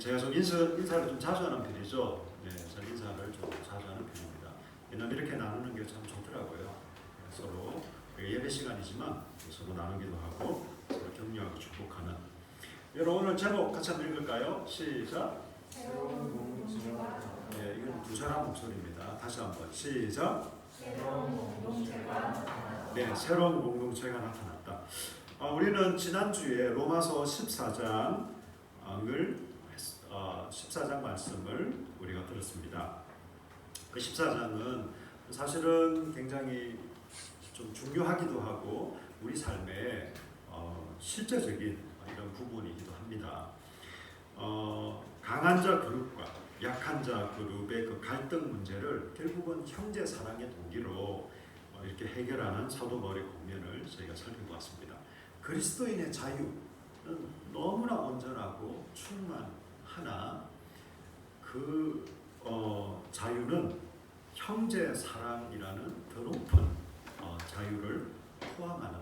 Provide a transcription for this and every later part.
제가 좀 인사를 좀 자주 하는 편이죠. 저는 인사를 좀 자주 하는 편입니다. 왜냐하면 이렇게 나누는 게 참 좋더라고요. 서로 예배 시간이지만 서로 나누기도 하고 서로 격려하고 축복하는. 여러분 오늘 제목 같이 한번 읽을까요? 시작. 새로운 공동체가 이건 두 사람 목소리입니다. 다시 한번 시작. 새로운 공동체가 나타났다. 네, 새로운 공동체가 나타났다. 우리는 지난주에 로마서 14장을 14장 말씀을 우리가 들었습니다. 그 14장은 사실은 굉장히 좀 중요하기도 하고 우리 삶에 실제적인 이런 부분이기도 합니다. 강한 자 그룹과 약한 자 그룹의 그 갈등 문제를 결국은 형제 사랑의 동기로 이렇게 해결하는 사도 바울의 국면을 저희가 살펴보았습니다. 그리스도인의 자유는 너무나 온전하고 충만하나 그 자유는 형제 사랑이라는 더 높은 자유를 포함하는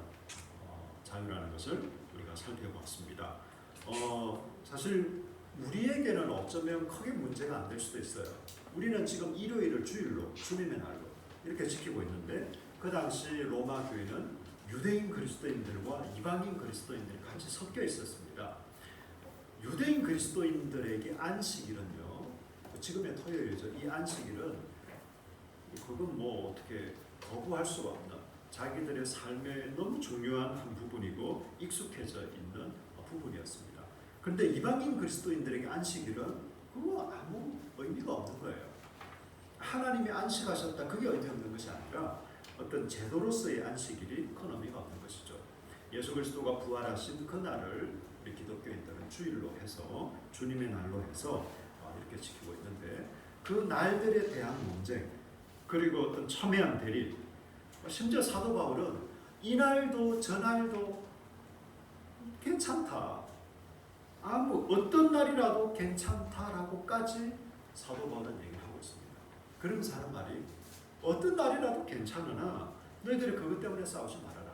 자유라는 것을 우리가 살펴보았습니다. 사실 우리에게는 어쩌면 크게 문제가 안 될 수도 있어요. 우리는 지금 일요일을 주일로 주님의 날로 이렇게 지키고 있는데 그 당시 로마 교회는 유대인 그리스도인들과 이방인 그리스도인들이 같이 섞여 있었습니다. 유대인 그리스도인들에게 안식일은요, 지금의 토요일이죠. 이 안식일은 그건 뭐 어떻게 거부할 수가 없는 자기들의 삶에 너무 중요한 한 부분이고 익숙해져 있는 부분이었습니다. 그런데 이방인 그리스도인들에게 안식일은 그거 아무 의미가 없는 거예요. 하나님이 안식하셨다 그게 의미 없는 것이 아니라 어떤 제도로서의 안식일이 큰 의미가 없는 것이죠. 예수 그리스도가 부활하신 그 날을 우리 기독교인들은 주일로 해서 주님의 날로 해서 이렇게 지키고 있는데 그 날들에 대한 논쟁 그리고 어떤 첨예한 대립 심지어 사도 바울은 이날도 저날도 괜찮다. 어떤 날이라도 괜찮다라고까지 사도 바울은 얘기를 하고 있습니다. 그러면서 하는 말이 어떤 날이라도 괜찮으나 너희들이 그것 때문에 싸우지 말아라.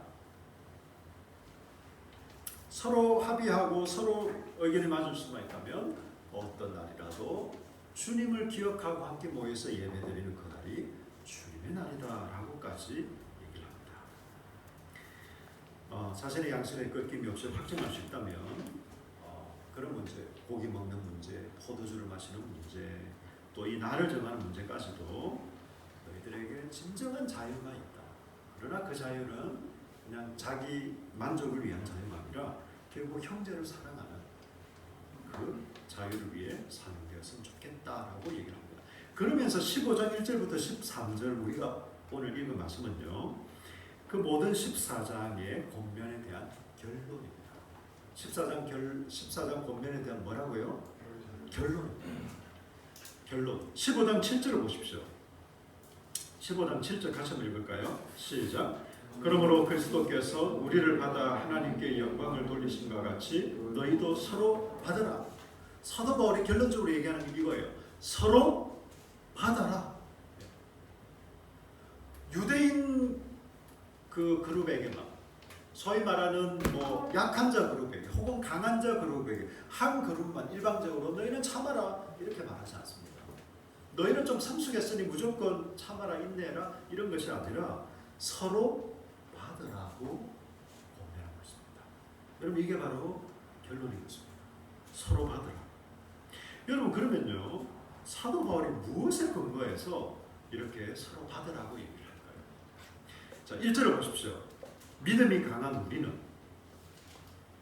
서로 합의하고 서로 의견이 맞을 수만 있다면 어떤 날이라도 주님을 기억하고 함께 모여서 예배드리는 그 날이 주님의 날이다라고까지 얘기를 합니다. 자신의 양심에 꺾임이 없이 확정할 수 있다면 그런 문제, 고기 먹는 문제, 포도주를 마시는 문제, 또 이 날을 정하는 문제까지도 너희들에게 진정한 자유가 있다. 그러나 그 자유는 그냥 자기 만족을 위한 자유가 아니라 결국 형제를 사랑하는 그 자유를 위해 사용되었으면 좋겠다라고 얘기를 합니다. 그러면서 15장 1절부터 13절 우리가 오늘 읽은 말씀은요. 그 모든 14장의 권면에 대한 결론입니다. 14장 권면에 대한 뭐라고요? 결론입니다. 결론. 15장 7절을 보십시오. 15장 7절 같이 한번 읽을까요? 시작. 그러므로 그리스도께서 우리를 받아 하나님께 영광을 돌리신과 같이 너희도 서로 받으라. 사도 바울이 결론적으로 얘기하는 게 이거예요. 서로 받아라. 유대인 그 그룹에게만 소위 말하는 뭐 약한 자 그룹에게 혹은 강한 자 그룹에게 한 그룹만 일방적으로 너희는 참아라 이렇게 말하지 않습니다. 너희는 좀 성숙했으니 무조건 참아라 인내해라 이런 것이 아니라 서로 받으라고 권면하고 있습니다. 여러분 이게 바로 결론인 것입니다. 서로 받으라. 여러분 그러면요 사도 바울이 무엇에 근거해서 이렇게 서로 받으라고 얘기를 할까요? 자 1절을 보십시오. 믿음이 강한 우리는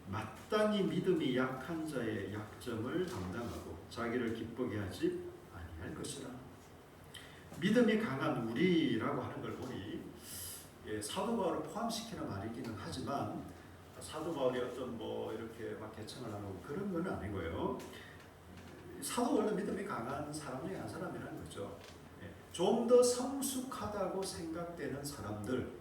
마땅히 믿음이 약한 자의 약점을 담당하고 자기를 기쁘게 하지 아니할 것이라. 믿음이 강한 우리라고 하는 걸 보니 사도 바울을 포함시키는 말이기는 하지만 사도 바울이 어떤 뭐 이렇게 막 개청을 하고 그런 건 아니고요. 사도 바울은 믿음이 강한 사람 중에 한 사람이라는 거죠. 좀 더 성숙하다고 생각되는 사람들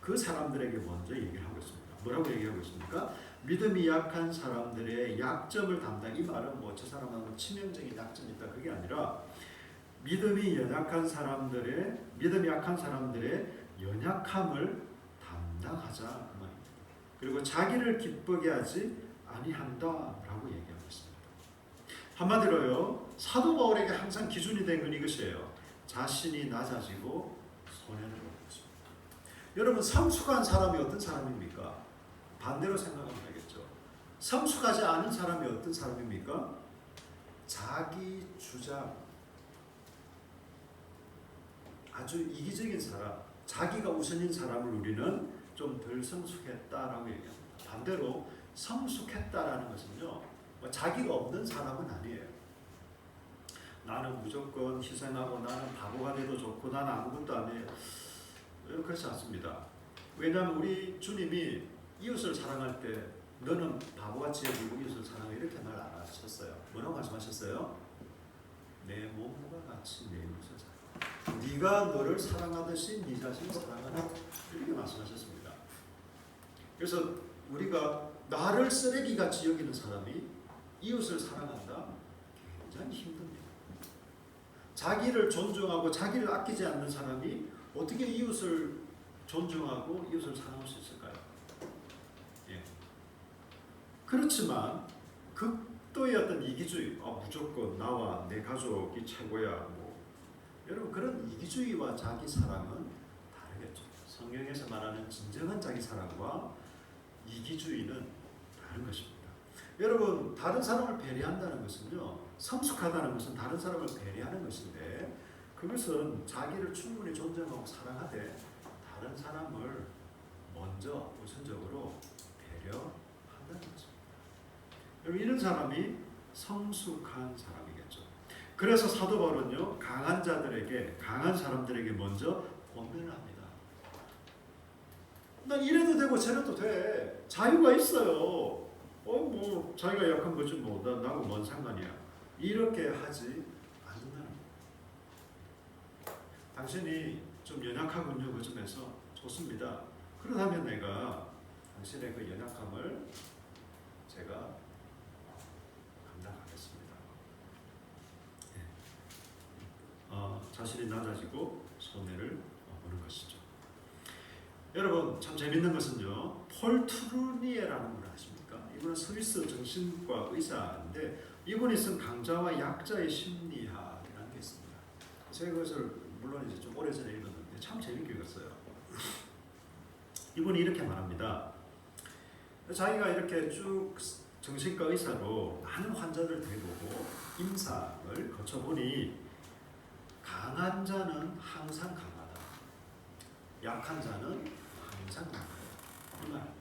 그 사람들에게 먼저 얘기를 하고 있습니다. 뭐라고 얘기하고 있습니까? 믿음이 약한 사람들의 약점을 담당. 이 말은 뭐 저 사람은 치명적인 약점이 있다 그게 아니라 믿음이 약한 사람들의 연약함을 담당하자 그 말입니다. 그리고 자기를 기쁘게 하지 아니한다라고 얘기하고 있습니다. 한마디로요, 사도 바울에게 항상 기준이 된 건 이것이에요. 자신이 낮아지고 손해를 보는 것입니다. 여러분, 성숙한 사람이 어떤 사람입니까? 반대로 생각하면 되겠죠. 성숙하지 않은 사람이 어떤 사람입니까? 자기 주장, 아주 이기적인 사람, 자기가 우선인 사람을 우리는 좀 덜 성숙했다라고 얘기합니다. 반대로 성숙했다라는 것은요, 자기가 없는 사람은 아니에요. 나는 무조건 희생하고 나는 바보가 돼도 좋고 나는 아무것도 안 해요. 그렇지 않습니다. 왜냐하면 우리 주님이 이웃을 사랑할 때 너는 바보같이 여기고 이웃을 사랑해 이렇게 말 안 하셨어요. 뭐라고 말씀하셨어요? 내 몸과 같이 내 이웃을 사랑하라. 네가 너를 사랑하듯이 네 자신을 사랑하라. 이렇게 말씀하셨습니다. 그래서 우리가 나를 쓰레기같이 여기는 사람이 이웃을 사랑한다? 굉장히 힘듭니다. 자기를 존중하고 자기를 아끼지 않는 사람이 어떻게 이웃을 존중하고 이웃을 사랑할 수 있을까요? 예. 그렇지만 극도의 어떤 이기주의, 무조건 나와 내 가족이 최고야, 여러분, 그런 이기주의와 자기 사랑은 다르겠죠. 성경에서 말하는 진정한 자기 사랑과 이기주의는 다른 것입니다. 여러분, 다른 사람을 배려한다는 것은요, 성숙하다는 것은 다른 사람을 배려하는 것인데, 그것은 자기를 충분히 존중하고 사랑하되 다른 사람을 먼저 우선적으로 배려한다는 것입니다. 여러분, 이런 사람이 성숙한 사람이겠죠. 그래서 사도 바울은요, 강한 자들에게, 강한 사람들에게 먼저 권면을 합니다. 난 이래도 되고 저래도 돼. 자유가 있어요. 자기가 약한 거지 나하고 뭔 상관이야. 이렇게 하지 않는다는 거예요. 당신이 좀 연약하군요. 그 점에서 좋습니다. 그렇다면 내가 당신의 그 연약함을 제가 감당하겠습니다. 자신이 낮아지고 손해를 보는 것이죠. 여러분, 참 재밌는 것은요, 폴 트루니에라는 분을 아십니까? 이분은 스위스 정신과 의사인데 이분이 쓴 강자와 약자의 심리학이라는 게 있습니다. 제가 그것을 물론 이제 좀 오래전에 읽었는데 참 재밌게 읽었어요. 이분이 이렇게 말합니다. 자기가 이렇게 쭉 정신과 의사로 많은 환자를 대보고 임상을 거쳐보니 강한 자는 항상 강하다. 약한 자는 항상 강해요.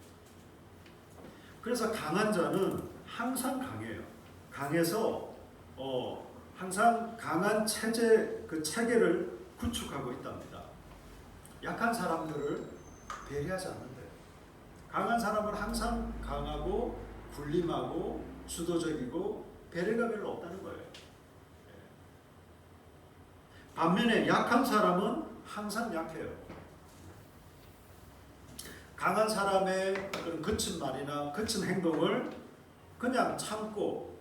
그래서 강한 자는 항상 강해요. 강해서 항상 강한 체제, 그 체계를 구축하고 있답니다. 약한 사람들을 배려하지 않는데 강한 사람은 항상 강하고 군림하고 주도적이고 배려가 별로 없다는 거예요. 반면에 약한 사람은 항상 약해요. 강한 사람의 그런 거친 말이나 거친 행동을 그냥 참고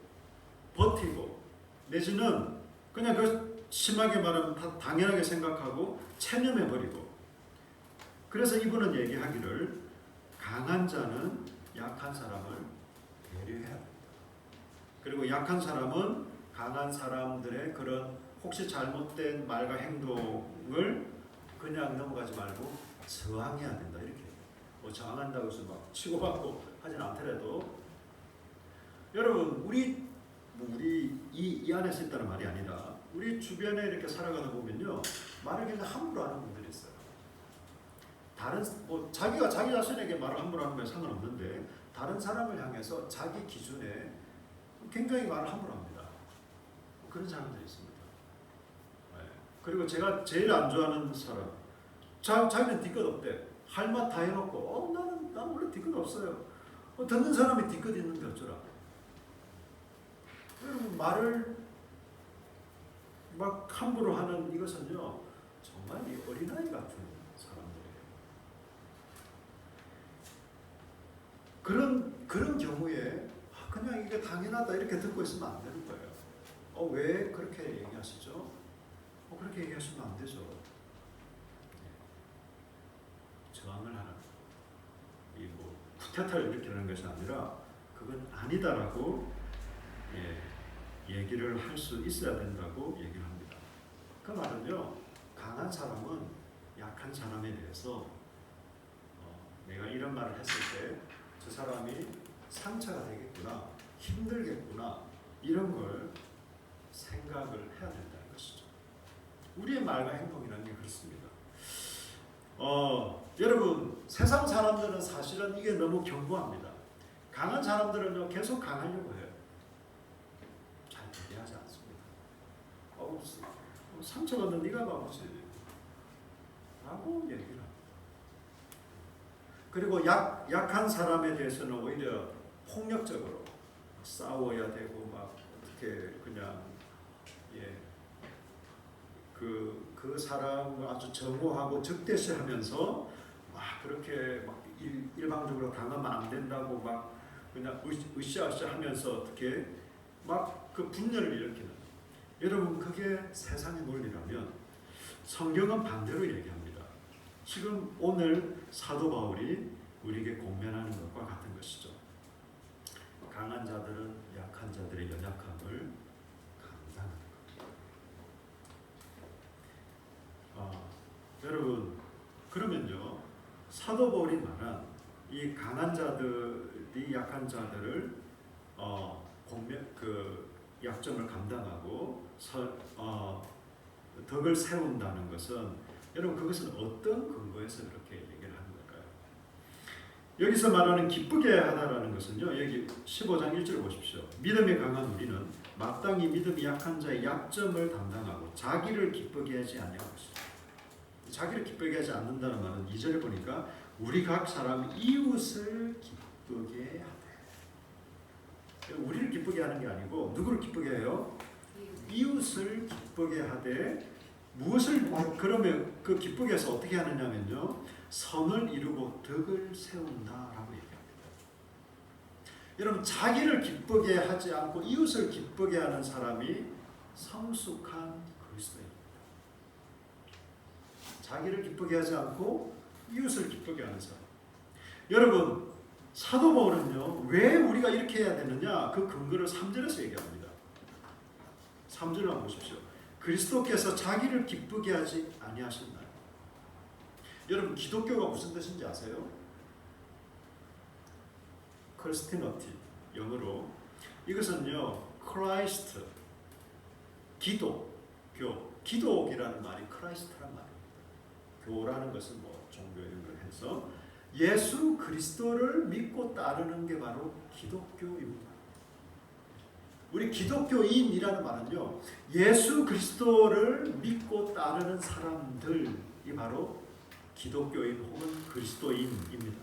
버티고 내지는 그냥 그 심하게 말하면 다 당연하게 생각하고 체념해버리고, 그래서 이분은 얘기하기를 강한 자는 약한 사람을 배려해야 합니다. 그리고 약한 사람은 강한 사람들의 그런 혹시 잘못된 말과 행동을 그냥 넘어가지 말고 저항해야 된다, 이렇게. 저항한다고 해서 막 치고받고 하진 않더라도, 여러분, 우리 이 안에서 있다는 말이 아니라 우리 주변에 이렇게 살아가다 보면요, 말을 그냥 함부로 하는 분들이 있어요. 다른 자기가 자기 자신에게 말을 함부로 하는 건 상관없는데 다른 사람을 향해서 자기 기준에 굉장히 말을 함부로 합니다. 그런 사람들이 있습니다. 그리고 제가 제일 안 좋아하는 사람, 자기는 뒤끝 없대. 할 맛 다 해놓고 난 원래 뒤끝 없어요. 듣는 사람이 뒤끝 있는데 어쩌라. 여러분, 말을 막 함부로 하는 이것은요, 정말 어린아이 같은 사람들이에요. 그런 경우에 그냥 이게 당연하다 이렇게 듣고 있으면 안 되는 거예요. 왜 그렇게 얘기하시죠? 그렇게 얘기하시면 안 되죠. 저항을 하는, 구태타를 일으키는 것이 아니라 그건 아니다라고 얘기를 할 수 있어야 된다고 얘기를 합니다. 그 말은요, 강한 사람은 약한 사람에 대해서 내가 이런 말을 했을 때 저 사람이 상처가 되겠구나, 힘들겠구나, 이런 걸 생각을 해야 된다는 것이죠. 우리의 말과 행동이라는 게 그렇습니다. 여러분, 세상 사람들은 사실은 이게 너무 견고합니다. 강한 사람들은요, 계속 강하려고 해요. 잘 배려하지 않습니다. 상처받는 네가 바보지 라고 얘기를 합니다. 그리고 약한 사람에 대해서는 오히려 폭력적으로 싸워야 되고 막 어떻게 그냥 그 사람을 아주 정오하고 적대시하면서 막 그렇게 막 일방적으로 당하면 안 된다고 막 그냥 으쌰으쌰하면서 어떻게 막 그 분열을 일으키는, 여러분 그게 세상의 논리라면 성경은 반대로 얘기합니다. 지금 오늘 사도 바울이 우리에게 권면하는 것과 같은 것이죠. 강한 자들은 약한 자들의 연약함을 감당하는 것. 여러분, 그러면요, 사도 바울이 말한 이 강한 자들이 약한 자들을 약점을 감당하고 덕을 세운다는 것은, 여러분 그것은 어떤 근거에서 그렇게 얘기를 하는 걸까요? 여기서 말하는 기쁘게 하다라는 것은요, 여기 15장 1절 보십시오. 믿음이 강한 우리는 마땅히 믿음이 약한 자의 약점을 담당하고 자기를 기쁘게 하지 아니하고 있습니다. 자기를 기쁘게 하지 않는다는 말은 2절에 보니까 우리 각 사람 이웃을 기쁘게 하되, 우리를 기쁘게 하는 게 아니고 누구를 기쁘게 해요? 이웃을 기쁘게 하되, 무엇을 그러면 그 기쁘게 해서 어떻게 하느냐면요, 선을 이루고 덕을 세운다라고 얘기합니다. 여러분, 자기를 기쁘게 하지 않고 이웃을 기쁘게 하는 사람이 성숙한 그리스도인입니다. 자기를 기쁘게 하지 않고 이웃을 기쁘게 하는 사람. 여러분, 사도 바울은요, 왜 우리가 이렇게 해야 되느냐, 그 근거를 3절에서 얘기합니다. 3절을 한번 보십시오. 그리스도께서 자기를 기쁘게 하지 아니하셨나요? 여러분, 기독교가 무슨 뜻인지 아세요? 크리스티너티, 영어로 이것은요, 크라이스트, 기독이라는 말이 크라이스트란 말입니다. 교라는 것은 뭐 종교 이런 걸 해서 예수 그리스도를 믿고 따르는 게 바로 기독교입니다. 우리 기독교인이라는 말은요, 예수 그리스도를 믿고 따르는 사람들이 바로 기독교인 혹은 그리스도인입니다.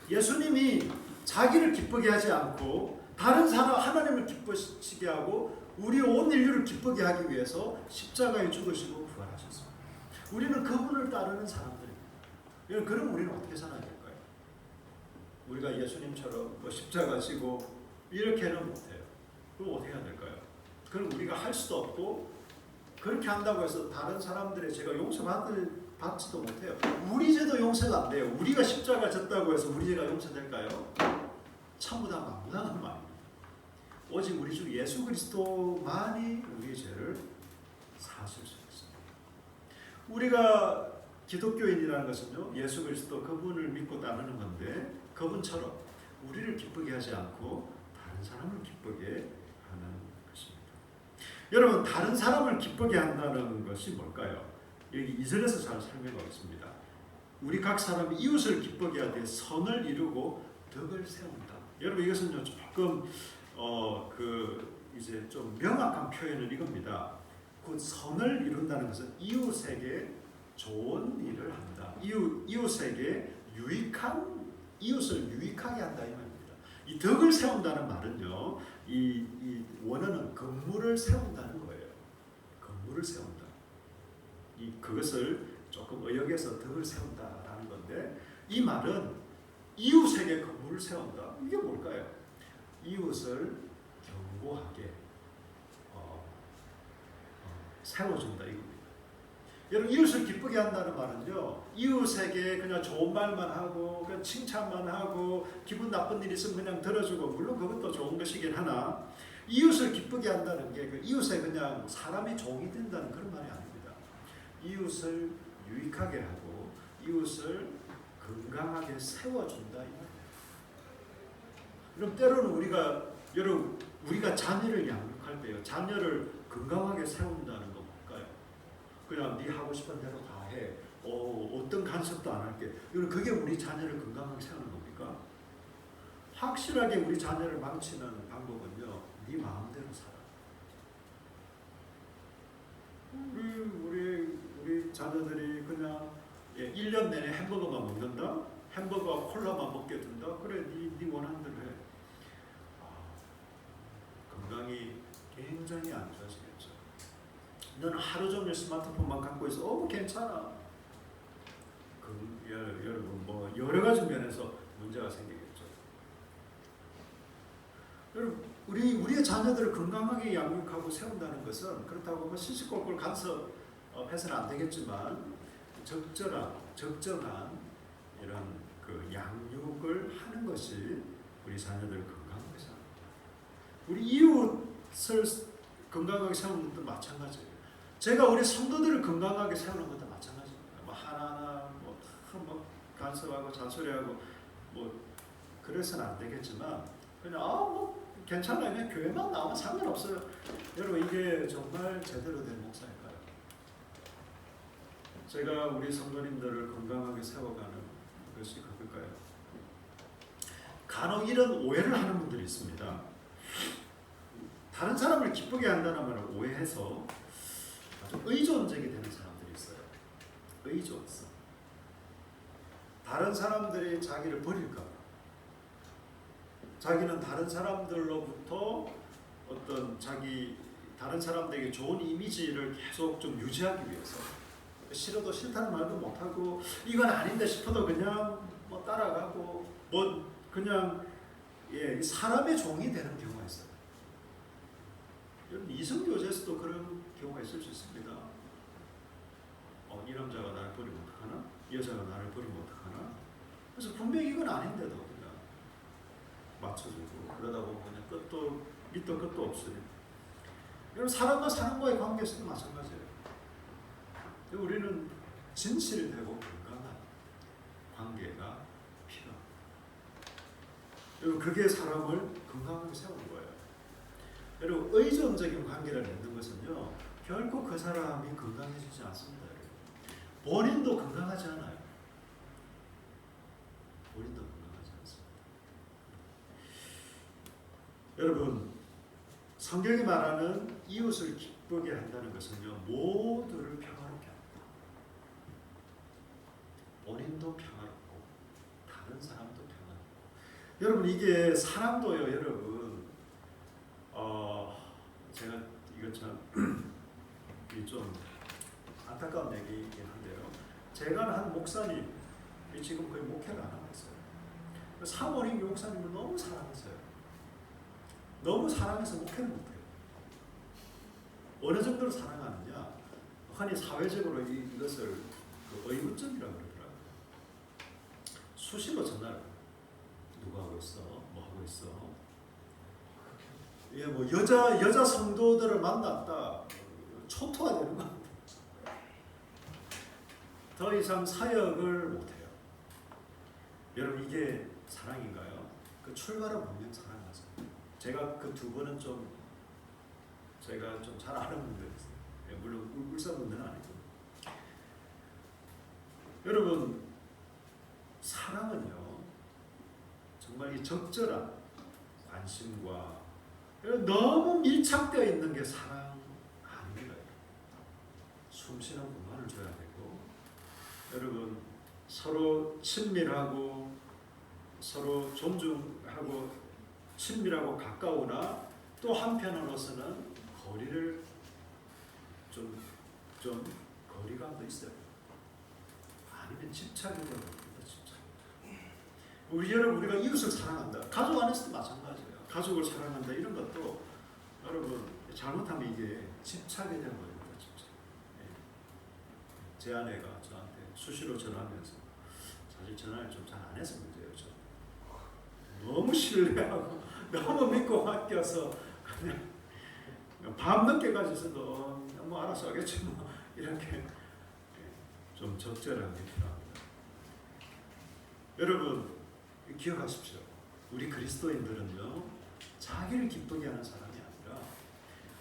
예수님이 자기를 기쁘게 하지 않고 다른 사람 하나님을 기쁘시게 하고 우리 온 인류를 기쁘게 하기 위해서 십자가에 죽으시고 부활하셨습니다. 우리는 그분을 따르는 사람들입니다. 그럼 우리는 어떻게 살아야 될까요? 우리가 예수님처럼 십자가 지고 이렇게는 못해요. 그럼 어떻게 해야 될까요? 그럼 우리가 할 수도 없고, 그렇게 한다고 해서 다른 사람들의 죄가 용서받지도 못해요. 우리 죄도 용서가 안 돼요. 우리가 십자가 졌다고 해서 우리 죄가 용서될까요? 전부 다 망당한 말입니다. 오직 우리 주 예수 그리스도만이 우리의 죄를 사실 수 있습니다. 우리가 기독교인이라는 것은요, 예수 그리스도 그분을 믿고 따르는 건데, 그분처럼 우리를 기쁘게 하지 않고 다른 사람을 기쁘게 하는 것입니다. 여러분, 다른 사람을 기쁘게 한다는 것이 뭘까요? 여기 2절에서 잘 설명하겠습니다. 우리 각 사람이 이웃을 기쁘게 하되 선을 이루고 덕을 세운다. 여러분, 이것은요, 조금 이제 좀 명확한 표현은 이겁니다. 그 선을 이룬다는 것은 이웃에게 좋은 일을 한다. 이웃에게 이웃을 유익하게 한다 이 말입니다. 이 덕을 세운다는 말은요, 이 원어는 건물을 세운다는 거예요. 건물을 세운다. 그것을 조금 의역해서 덕을 세운다라는 건데, 이 말은 이웃에게 건물을 세운다. 이게 뭘까요? 이웃을 견고하게 세워준다 이겁니다. 여러분, 이웃을 기쁘게 한다는 말은요, 이웃에게 그냥 좋은 말만 하고 그냥 칭찬만 하고 기분 나쁜 일 있으면 그냥 들어주고, 물론 그것도 좋은 것이긴 하나, 이웃을 기쁘게 한다는 게 그 이웃에 그냥 사람이 종이 된다는 그런 말이 아닙니다. 이웃을 유익하게 하고 이웃을 건강하게 세워준다 이 말이에요. 그럼 때로는 우리가 자녀를 양육할 때요, 자녀를 건강하게 세운다는 거 뭘까요? 그냥 네 하고 싶은 대로 다 해. 어떤 간섭도 안 할게. 그게 우리 자녀를 건강하게 세우는 겁니까? 확실하게 우리 자녀를 망치는 방법은요, 네 마음대로 살아. 우리 자녀들이 그냥 1년 내내 햄버거만 먹는다? 햄버거와 콜라만 먹게 둔다? 그래, 네 원하는 대로 해. 건강이 굉장히 안 좋아지겠죠. 너는 하루 종일 스마트폰만 갖고 있어. 괜찮아. 여러분 뭐 여러 가지 면에서 문제가 생기겠죠. 여러분 우리의 자녀들을 건강하게 양육하고 세운다는 것은 그렇다고 뭐 시시콜콜 간섭해서는 안 되겠지만 적절한 이런 그 양육을 하는 것이 우리 자녀들을 건강하게 세우는 거예요. 우리 이웃을 건강하게 세우는 것도 마찬가지예요. 제가 우리 성도들을 건강하게 세우는 것도 마찬가지입니다. 뭐 하나하나 뭐 간섭하고 잔소리하고 뭐 그래서는 안 되겠지만 그냥 뭐 괜찮아요. 그냥 교회만 나오면 상관없어요. 여러분 이게 정말 제대로 된 목사일까요? 제가 우리 성도님들을 건강하게 세워가는 것이 그럴까요? 간혹 이런 오해를 하는 분들이 있습니다. 다른 사람을 기쁘게 한다는 말을 오해해서 아주 의존적이 되는 사람들이 있어요. 의존성. 다른 사람들이 자기를 버릴까 봐. 자기는 다른 사람들로부터 다른 사람들에게 좋은 이미지를 계속 좀 유지하기 위해서 싫어도 싫다는 말도 못하고 이건 아닌데 싶어도 그냥 뭐 따라가고 뭐 그냥 사람의 종이 되는 경우가 있어요. 여러분 이성교제에서도 그런 경우가 있을 수 있습니다. 이 남자가 나를 버리면 어떡하나? 이 여자가 나를 버리면 어떡하나? 그래서 분명히 이건 아닌데도 그냥 맞춰주고 그러다 보면 그냥 밑도 끝도 없으니. 여러분 사람과 사람과의 관계에서도 마찬가지예요. 우리는 진실되고 건강한 관계가 필요합니다. 여러분 그게 사람을 건강하게 세우는 거예요. 여러분 의존적인 관계를 맺는 것은요 결코 그 사람이 건강해지지 않습니다. 여러분. 본인도 건강하지 않아요. 본인도 건강하지 않습니다. 여러분 성경이 말하는 이웃을 기쁘게 한다는 것은요 모두를 평화롭게 합니다. 본인도 평화롭고 다른 사람도 평화롭고. 여러분 이게 사람도요 여러분 제가 이거 참 좀 안타까운 얘기이긴 한데요. 제가 한 목사님이 지금 거의 목회를 안 하고 있어요. 사모님 목사님을 너무 사랑했어요. 너무 사랑해서 목회를 못해요. 어느 정도로 사랑하느냐? 흔히 사회적으로 이것을 의무점이라고 그러더라고요. 수시로 전화를 누가 하고 있어? 뭐 하고 있어? 뭐 여자 성도들을 만났다 초토화 되는 거 같아요. 더 이상 사역을 못해요. 여러분 이게 사랑인가요? 그 출발은 분명 사랑하죠. 제가 그 두 분은 제가 좀 잘 아는 분들이세요. 물론 울산 분들은 아니고. 여러분 사랑은요 정말 이 적절한 관심과 너무 밀착되어 있는 게 사랑 아닙니다. 숨쉬는 공간을 줘야 되고 여러분 서로 친밀하고 서로 존중하고 친밀하고 가까우나 또 한편으로서는 거리를 좀 거리감도 있어요. 아니면 집착이 되어버립니다. 우리가 이웃을 사랑한다. 가족 안에서도 마찬가지예요. 가족을 사랑한다 이런 것도 여러분 잘못하면 이게 집착이 되어버립니다. 집착. 제 아내가 저한테 수시로 전화하면서 사실 전화를 좀 잘 안 해서 문제예요. 너무 신뢰하고 너무 믿고 맡겨서 그냥 밤늦게까지 있어도 뭐 알아서 하겠지 뭐 이렇게 좀 적절합니다. 여러분 기억하십시오. 우리 그리스도인들은요 자기를 기쁘게 하는 사람이 아니라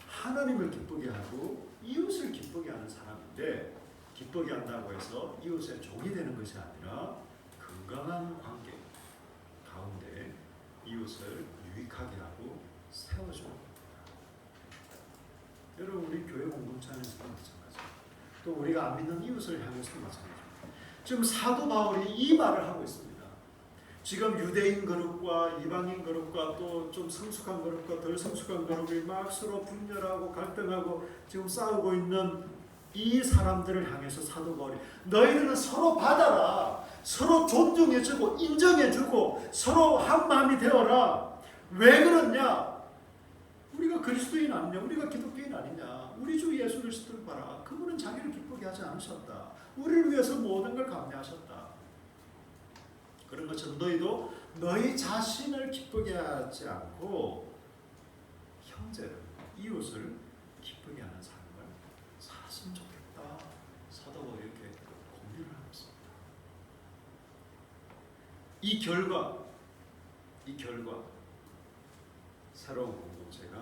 하나님을 기쁘게 하고 이웃을 기쁘게 하는 사람인데, 기쁘게 한다고 해서 이웃의 종이 되는 것이 아니라 건강한 관계 가운데 이웃을 유익하게 하고 세워주는 겁니다. 여러분 우리 교회 공동체 안에서도 마찬가지입니다. 또 우리가 안 믿는 이웃을 향해서도 마찬가지입니다. 지금 사도 바울이 이 말을 하고 있습니다. 지금 유대인 그룹과 이방인 그룹과 또 좀 성숙한 그룹과 덜 성숙한 그룹이 막 서로 분열하고 갈등하고 지금 싸우고 있는 이 사람들을 향해서 사도 바울이 너희들은 서로 받아라, 서로 존중해주고 인정해주고 서로 한 마음이 되어라. 왜 그러냐? 우리가 그리스도인 아니냐? 우리가 기독교인 아니냐? 우리 주 예수 그리스도를 봐라. 그분은 자기를 기쁘게 하지 않으셨다. 우리를 위해서 모든 걸 감내하셨다. 그런 것처럼 너희도 너희 자신을 기쁘게 하지 않고 형제를, 이웃을 기쁘게 하는 삶을 살았으면 좋겠다. 사도 바울이 이렇게 공유를 하고 있습니다. 이 결과 새로운 공동체가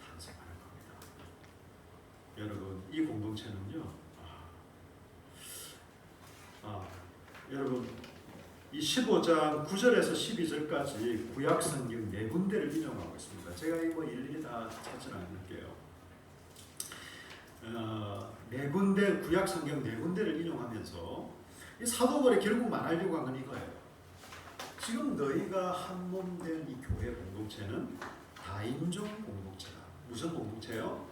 탄생하는 겁니다. 여러분 이 공동체는요. 여러분 이 15장 9절에서 12절까지 구약 성경 네 군데를 인용하고 있습니다. 제가 이거 일일이 다 찾지 않을게요. 네 군데 구약 성경 네 군데를 인용하면서 이 사도 바울이 결국 말하려고 한 건 이거예요. 지금 너희가 한 몸 된 이 교회 공동체는 다인종 공동체다. 무슨 공동체요?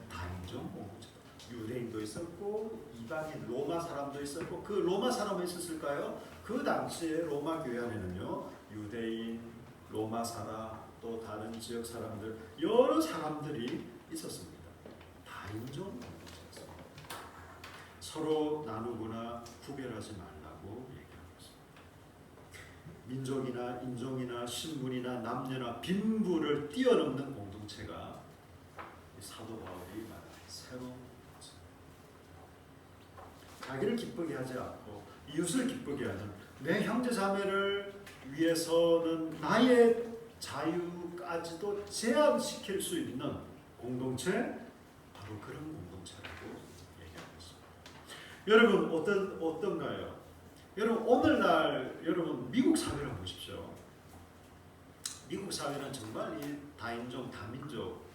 다인종 공동체. 유대인도 있었고 이방인 로마 사람도 있었고, 그 로마 사람이 있었을까요? 그 당시에 로마 교회 안에는요 유대인, 로마 사람, 또 다른 지역 사람들 여러 사람들이 있었습니다. 다인종 공동체였습니다. 서로 나누거나 구별하지 말라고 얘기하고 있습니다. 민족이나 인종이나 신분이나 남녀나 빈부를 뛰어넘는 공동체가 사도 바울이 말하는 새로운 자기를 기쁘게 하지 않고 이웃을 기쁘게 하는, 내 형제 자매를 위해서는 나의 자유까지도 제한시킬 수 있는 공동체, 바로 그런 공동체라고 얘기하고 있습니다. 여러분 어떤가요? 여러분 오늘날 여러분 미국 사회를 보십시오. 미국 사회는 정말 이 다인종 다민족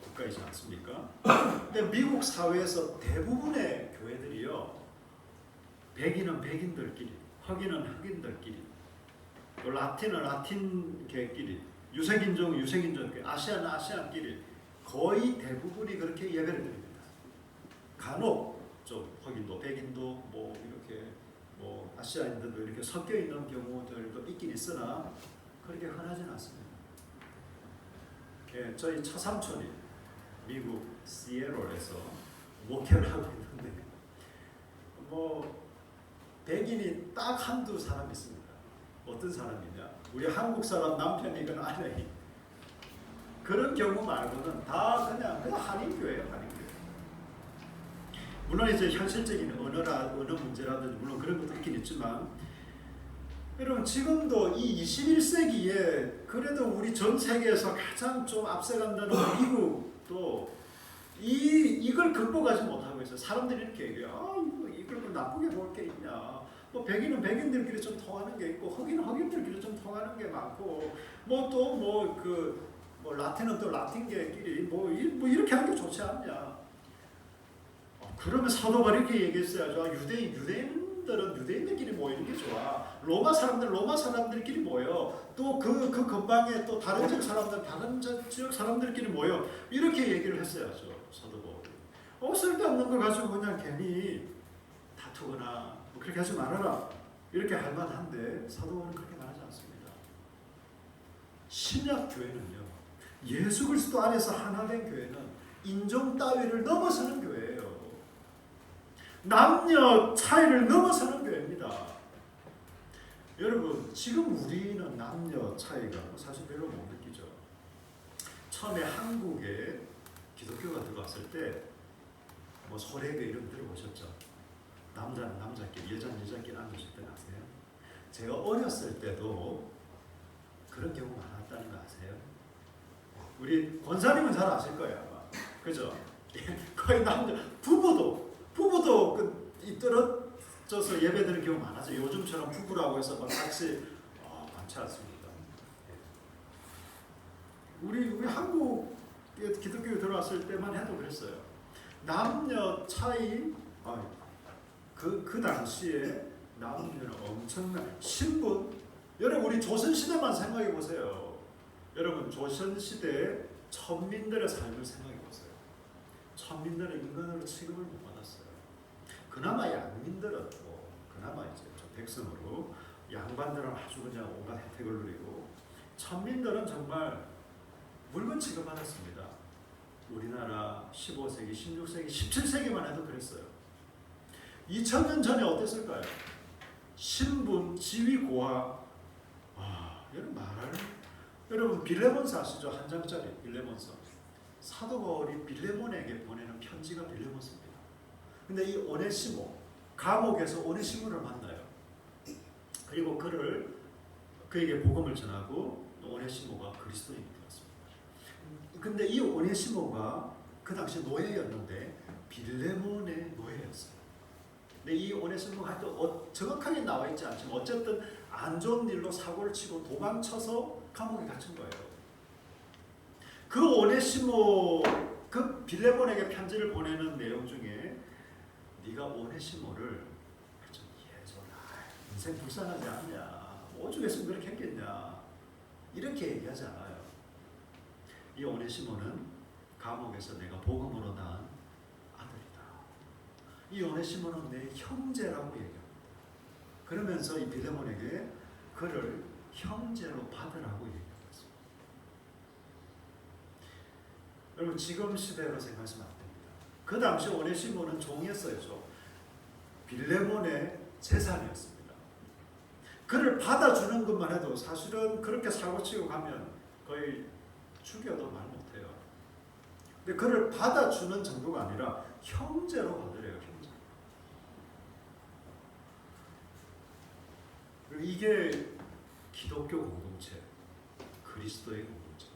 국가이지 않습니까? 근데 미국 사회에서 대부분의 교회들이요 백인은 백인들끼리, 흑인은 흑인들끼리, 또 라틴은 라틴계끼리, 유색인종은 유색인종끼리, 아시아는 아시안끼리 거의 대부분이 그렇게 예배를 드립니다. 간혹 좀 흑인도 백인도 뭐 이렇게 뭐 아시아인들도 이렇게 섞여 있는 경우들도 있긴 있으나 그렇게 흔하지는 않습니다. 예, 저희 처삼촌이 미국 시애틀에서 목회를 하고 있는데 뭐 백인이 딱 한두 사람 있습니다. 어떤 사람이냐? 우리 한국 사람 남편이건 아내이. 그런 경우 말고는 다 그냥 한인교회예요, 한인교회. 물론 이제 현실적인 언어 문제라든지 물론 그런 것도 있긴 있지만, 여러분 지금도 이 21세기에 그래도 우리 전 세계에서 가장 좀 앞서간다는 미국도 이걸 극복하지 못하고 있어요. 사람들이 이렇게 얘기해요. 이걸 뭐 나쁘게 볼 게 있냐. 뭐 백인은 백인들끼리 좀 통하는 게 있고, 흑인은 흑인들끼리 좀 통하는 게 많고, 뭐 또 뭐 라틴은 또 라틴계끼리 뭐 이렇게 하는 게 좋지 않냐. 그러면 사도 바울이 이렇게 얘기했어야죠. 유대인들은 유대인들끼리 모이는 게 좋아. 로마 사람들 로마 사람들끼리 모여. 또 그 근방에 또 다른 지역 사람들 다른 지역 사람들끼리 모여. 이렇게 얘기를 했어야죠. 사도 바울이. 쓸데없는 거 가지고 그냥 괜히 다투거나 뭐 그렇게 하지 말아라. 이렇게 할 만한데 사도 바울은 그렇게 말하지 않습니다. 신약 교회는요. 예수 그리스도 안에서 하나 된 교회는 인종 따위를 넘어서는 교회예요. 남녀 차이를 넘어서는 교회입니다. 여러분 지금 우리는 남녀 차이가 사실 별로 못 느끼죠. 처음에 한국에 기독교가 들어왔을 때 뭐 소래교 이름 들어보셨죠? 남자는 남자끼리, 여자는 여자끼리 앉으실 때 아세요? 제가 어렸을 때도 그런 경우 많았다는 거 아세요? 우리 권사님은 잘 아실 거예요 아마. 그죠? 거의 남자 부부도 떨어져서 예배드리는 경우 많아서 요즘처럼 부부라고 해서 막 같이 많지 않습니다. 우리 한국에 기독교에 들어왔을 때만 해도 그랬어요. 남녀 차이 그 당시에 남녀는 엄청난 신분. 여러분 우리 조선 시대만 생각해 보세요. 여러분 조선 시대 천민들의 삶을 생각해 보세요. 천민들은 인간으로 취급을 못 받았어요. 그나마 양민들은 그나마 이제 좀 백성으로, 양반들은 아주 그냥 온갖 혜택을 누리고, 천민들은 정말 물건 취급받았습니다. 우리나라 15세기, 16세기, 17세기만 해도 그랬어요. 2000년 전에 어땠을까요? 신분, 지위, 고하. 여러분 빌레몬서 아시죠? 한 장짜리 빌레몬서. 사도 바울이 빌레몬에게 보내는 편지가 빌레몬서입니다. 근데 이 오네시모, 감옥에서 오네시모를 만나요. 그리고 그에게 복음을 전하고 오네시모가 그리스도인이 되었습니다. 근데 이 오네시모가 그 당시 노예였는데 빌레몬의 노예였어요. 근데 이 오네시모가 하여튼 정확하게 나와 있지 않지만 어쨌든 안 좋은 일로 사고를 치고 도망쳐서 감옥에 갇힌 거예요. 그 오네시모, 그 빌레몬에게 편지를 보내는 내용 중에 네가 오네시모를 좀 이해해줘라. 인생 불쌍하지 않냐. 오죽했으면 그렇게 했겠냐. 이렇게 얘기하지 않아요. 이 오네시모는 감옥에서 내가 복음으로 낳은 아들이다. 이 오네시모는 내 형제라고 얘기합니다. 그러면서 이 빌레몬에게 그를 형제로 받으라고 얘기했습니다. 여러분 지금 시대로 생각하시면 안 됩니다. 그 당시 오네시모는 종이었어요. 빌레몬의 재산이었습니다. 그를 받아주는 것만 해도 사실은 그렇게 사고치고 가면 거의 죽여도 말 못해요. 근데 그를 받아주는 정도가 아니라 형제로 받으래요. 형제. 이게 기독교 공동체, 그리스도의 공동체입니다.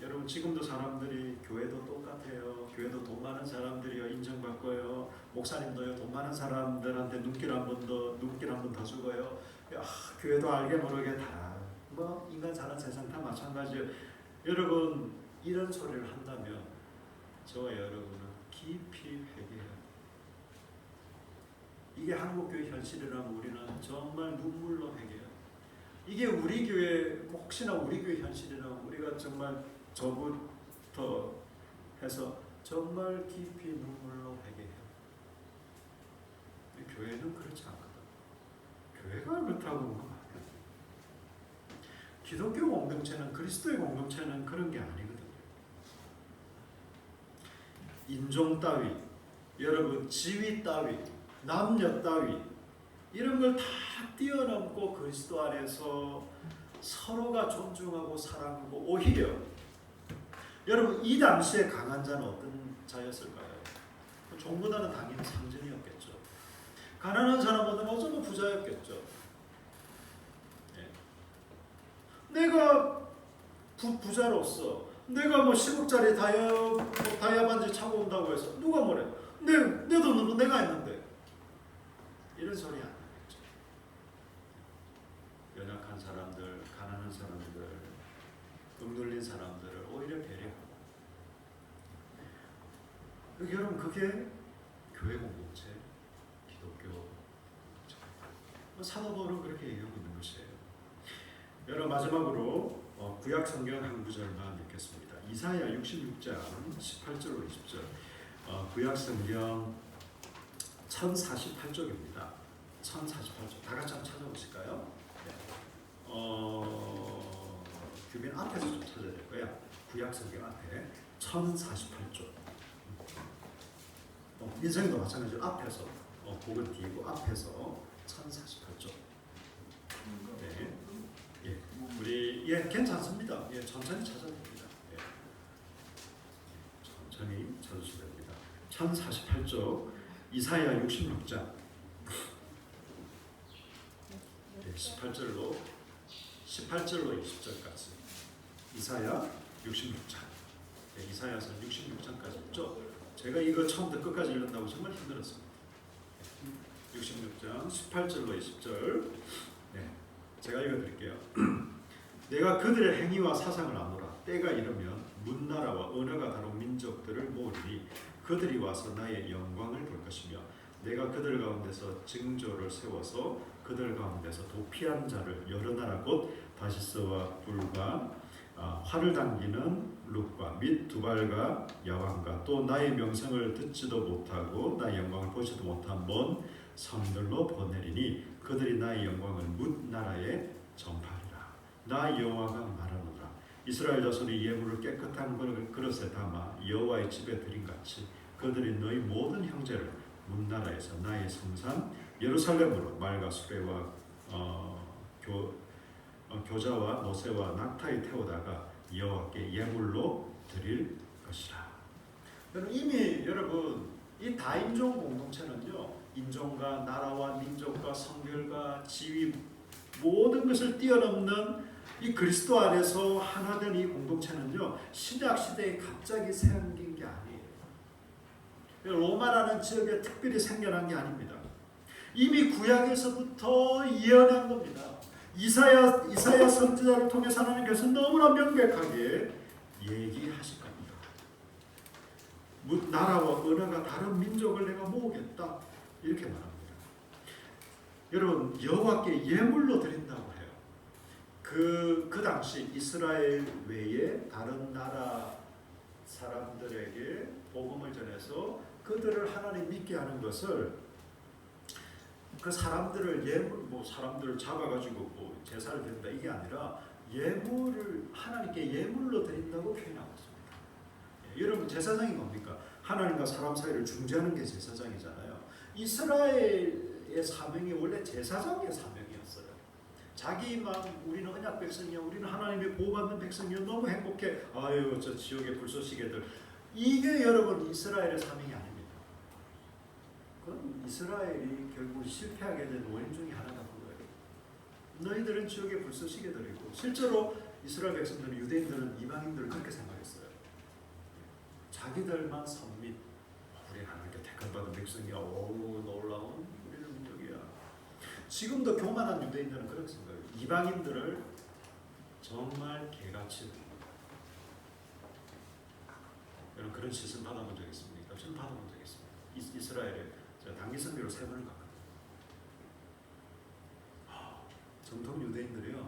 여러분 지금도 사람들이 교회도 똑같아요. 교회도 돈 많은 사람들이요 인정받고요. 목사님도요 돈 많은 사람들한테 눈길 한 번 더 주고요. 교회도 알게 모르게 다 인간 사는 세상 다 마찬가지예요. 여러분 이런 소리를 한다면 저와 여러분은 깊이 회개해요. 이게 한국교회 현실이라면 우리는 정말 눈물로 회개해요. 이게 우리 교회, 혹시나 우리 교회 현실이라면 우리가 정말 저부터 해서 정말 깊이 눈물로 회개해요. 교회는 그렇지 않거든. 교회가 그렇다고 하는 거 아니야. 기독교 공동체는, 그리스도의 공동체는 그런 게 아니거든요. 인종 따위, 여러분 지위 따위, 남녀 따위 이런 걸 다 뛰어넘고 그리스도 안에서 서로가 존중하고 사랑하고, 오히려 여러분 이 당시에 강한 자는 어떤 자였을까요? 종보다는 당연히 상전이었겠죠. 가난한 사람보다는 어쩌면 부자였겠죠. 내가 부자로서 내가 10억짜리 다이아 반지 차고 온다고 해서 누가 뭐래? 내 돈으로 내가 했는데. 이런 소리 안 하겠죠. 연약한 사람들, 가난한 사람들, 억눌린 사람들을 오히려 배려하고. 여러분 그게 교회 공동체, 기독교 공동체. 사도 바울은 그렇게 얘기하고 있는 것이에요. 여러분 마지막으로 구약 성경 한 구절만 읽겠습니다. 이사야 66장 18절로 20절. 구약 성경 1048쪽입니다. 1048쪽. 다 같이 한번 찾아보실까요? 네. 규빈 앞에서 좀 찾아야 될 거야. 구약 성경 앞에 1048쪽. 민성이도 마찬가지로 앞에서 복은 뒤고 앞에서 1048쪽. 네. 예. 우리 괜찮습니다. 천천히 찾아도 됩니다. 천천히 찾으셔도 됩니다. 1048쪽 이사야 66장 18절로 20절까지 이사야 66장 이사야서 66장까지 있죠. 제가 이거 처음부터 끝까지 읽는다고 정말 힘들었습니다. 66장 18절로 20절 제가 읽어드릴게요. 내가 그들의 행위와 사상을 아노라. 때가 이르면 문나라와 언어가 다른 민족들을 모으리니 그들이 와서 나의 영광을 볼 것이며 내가 그들 가운데서 징조를 세워서 그들 가운데서 도피한 자를 여러 나라 곧 다시스와 불과 활을 당기는 룩과 및 두발과 야왕과 또 나의 명성을 듣지도 못하고 나의 영광을 보지도 못한 먼 성들로 보내리니 그들이 나의 영광을 뭇 나라에 전파하리라. 나 여호와가 말하노라. 이스라엘 자손이 예물을 깨끗한 그릇에 담아 여호와의 집에 드린같이 그들이 너희 모든 형제를 뭇 나라에서 나의 성산 예루살렘으로 말과 수레와 교자와 노새와 낙타에 태우다가 여호와께 예물로 드릴 것이라. 이미 여러분 이 다인종 공동체는요, 인종과 나라와 민족과 성별과 지위 모든 것을 뛰어넘는 이 그리스도 안에서 하나된 이 공동체는요, 신약 시대에 갑자기 생긴 게 아니에요. 로마라는 지역에 특별히 생겨난 게 아닙니다. 이미 구약에서부터 예언한 겁니다. 이사야 선지자를 통해서 하나님께서 너무나 명백하게 얘기하실 겁니다. 나라와 언어가 다른 민족을 내가 모으겠다 이렇게 말합니다. 여러분 여호와께 예물로 드린다고 해요. 그 당시 이스라엘 외에 다른 나라 사람들에게 복음을 전해서 그들을 하나님 믿게 하는 것을 그 사람들을 사람들을 잡아가지고 제사를 드린다 이게 아니라 예물을 하나님께 예물로 드린다고 표현하고 있습니다. 여러분 제사장이 뭡니까? 하나님과 사람 사이를 중재하는 게 제사장이잖아요. 이스라엘의 사명이 원래 제사장의 사명이었어요. 자기만 우리는 언약 백성이야, 우리는 하나님의 보호받는 백성이야, 너무 행복해. 아유 저 지옥의 불쏘시개들. 이게 여러분 이스라엘의 사명이 아닙니다. 그건 이스라엘이 결국 실패하게 된 원인 중에 하나가 그거예요. 너희들은 지옥의 불쏘시개들이고 실제로 이스라엘 백성들은 유대인들은 이방인들을 그렇게 생각했어요. 자기들만 선민, 우리 하나님께 택함받은 백성이야. 오 놀라운 우리는 민족이야. 지금도 교만한 유대인들은 그렇게 생각해요. 이방인들을 정말 개같이 여러분 그런 시선 받아본 적 있습니까? 저는 받아본 적 있습니다. 이스라엘에 제가 단기 선교를 3번을 갔거든요. 정통 유대인들이요.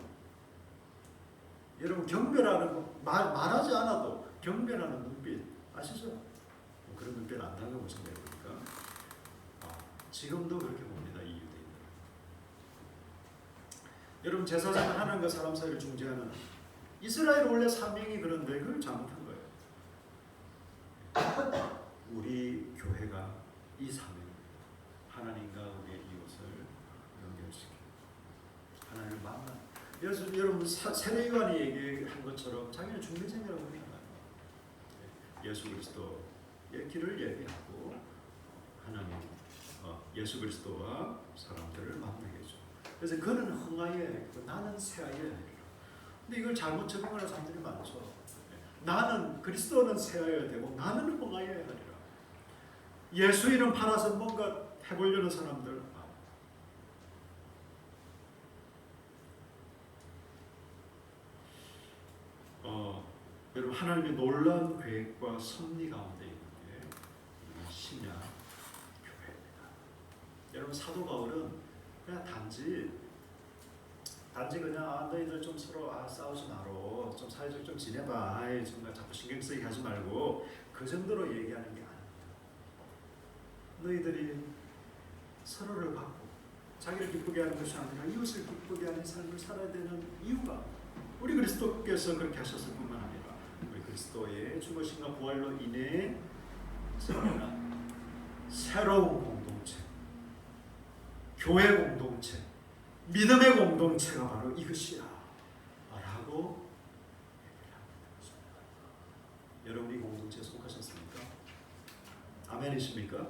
여러분 경배라는 거 말하지 않아도 경배라는 눈빛 아시죠? 그런 눈빛 안 당해보신 거 보니까 지금도 그렇게 봅니다. 이 유대인들. 여러분 제사장은 하나님과 사람 사이를 중재하는 이스라엘 원래 사명이 그런데 그걸 잘못한 거예요. 우리 교회가 이 사명 하나님과 우리의 이웃을 연결시키고 하나님을 만나. 그래서 여러분 세례요한이 얘기한 것처럼 자기는 중매쟁이라고 얘기하는 예수 그리스도의 길을 예비하고 하나님 예수 그리스도와 사람들을 만나게 해줘. 그래서 그는 흥하여야 하고 나는 새하여야 하리라. 근데 이걸 잘못 적용하는 사람들이 많죠. 나는 그리스도는 새하여야 되고 나는 흥하여야 하리라. 예수 이름 팔아서 뭔가 해보려는 사람들 여러분 하나님의 놀라운 계획과 섭리 가운데 있는 게 신약 교회입니다. 여러분 사도 바울은 그냥 단지 그냥 너희들 좀 서로 싸우지 마로 좀 사이좋게 좀 지내봐. 정말 자꾸 신경 쓰이게 하지 말고 그 정도로 얘기하는 게 아닙니다. 너희들이 서로를 받고 자기를 기쁘게 하는 것이 아니라 이웃을 기쁘게 하는 삶을 살아야 되는 이유가 우리 그리스도께서 그렇게 하셨을 뿐만 아니라 우리 그리스도의 죽으심과 부활로 인해 생겨난 새로운 공동체, 교회 공동체, 믿음의 공동체가 바로 이것이야 라고 공동체에 속하셨습니까? 아멘이십니까?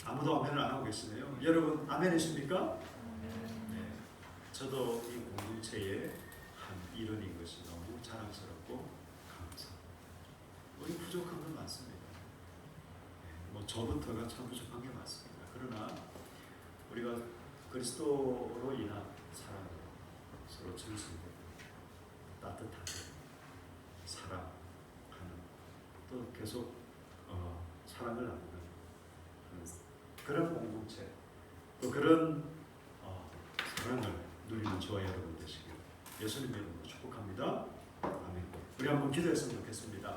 아무도 아멘을 안 하고 계시네요. 여러분 아멘이십니까? 네. 저도 이 공동체의 한 일원인 것이 너무 자랑스럽고 감사합니다. 우리 부족한 건 많습니다. 뭐 저부터가 참 부족한 게 많습니다. 그러나 우리가 그리스도로 인한 사랑으로 서로 절실하게 따뜻하게 사랑하는 또 계속 사랑을 나누는 그런 공동체 또 그런 사랑을 누리는 저와 여러분 되시길 예수님의 이름으로 축복합니다. 아멘. 우리 한번 기도했으면 좋겠습니다.